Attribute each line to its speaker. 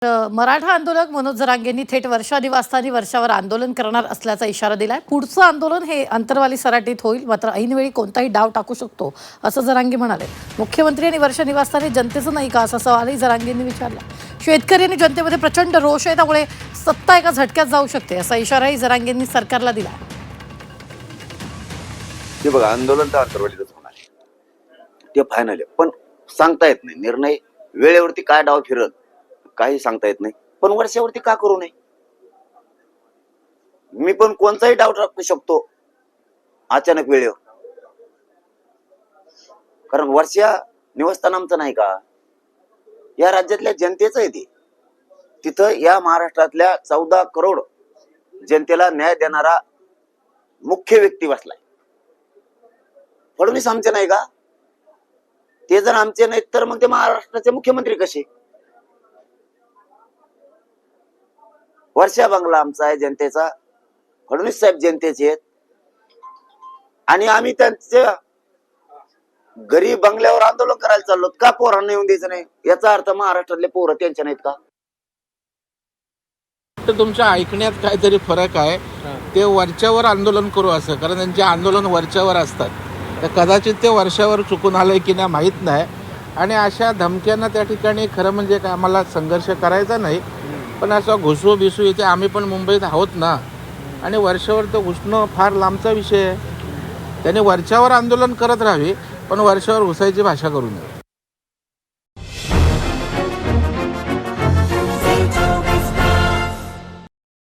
Speaker 1: मराठा आंदोलक मनोज जरांगेंनी थेट वर्षा निवासस्थानी वर्षावर आंदोलन करणार असल्याचा इशारा दिलाय। पुढचं आंदोलन हे अंतरवाली सराटीत होईल, मात्र ऐनवेळी कोणताही डाव टाकू शकतो असं जरांगे म्हणाले। मुख्यमंत्री आणि वर्षा निवासस्थानी जनतेचं नाही का असा सवालही जरांगेंनी विचारला। शेतकरी आणि जनतेमध्ये प्रचंड रोष आहे, त्यामुळे सत्ता एका झटक्यात जाऊ शकते असा इशाराही जरांगेंनी सरकारला दिला।
Speaker 2: ते बघा, आंदोलन तर अंतरवालीतच होणार आहे, ते फायनल आहे, पण सांगता येत नाही निर्णय वेळेवरती काय डाव फिरत काही सांगता येत नाही। पण वर्षावरती का करू नये? मी पण कोणताही डाव टाकू शकतो अचानक वेळेवर, कारण वर्षा निवासस्थान आमचं नाही का, या राज्यातल्या जनतेचं आहे ते। तिथं या महाराष्ट्रातल्या 14 करोड जनतेला न्याय देणारा मुख्य व्यक्ती बसलाय। फडणवीस आमचे नाही का? ते जर आमचे नाहीत तर मग ते महाराष्ट्राचे मुख्यमंत्री कसे? वर्षा बंगला आमचा आहे, जनतेचा। फडणवीस साहेब जनतेचे आहेत आणि आम्ही त्यांच्या घरी बंगल्यावर आंदोलन करायला चाललो का? पोरांना येऊन द्यायचं नाही याचा अर्थ महाराष्ट्रातले पोरं त्यांच्या नाहीत का?
Speaker 3: तर तुमच्या ऐकण्यात काहीतरी फरक आहे। ते वरच्यावर आंदोलन करू असं, कारण त्यांचे आंदोलन वरच्यावर असतात, तर कदाचित ते वर्षावर चुकून आलंय की नाही माहीत नाही। आणि अशा धमक्यांना त्या ठिकाणी खरं म्हणजे काय आम्हाला संघर्ष करायचा नाही, पण असं घुसू बिसू इथे आम्ही पण मुंबईत आहोत ना, आणि वर्षावर तर घुसणं फार लांबचा विषय आहे। त्याने वरच्यावर आंदोलन करत राहावे, पण वर्षावर घुसायची भाषा करू नये।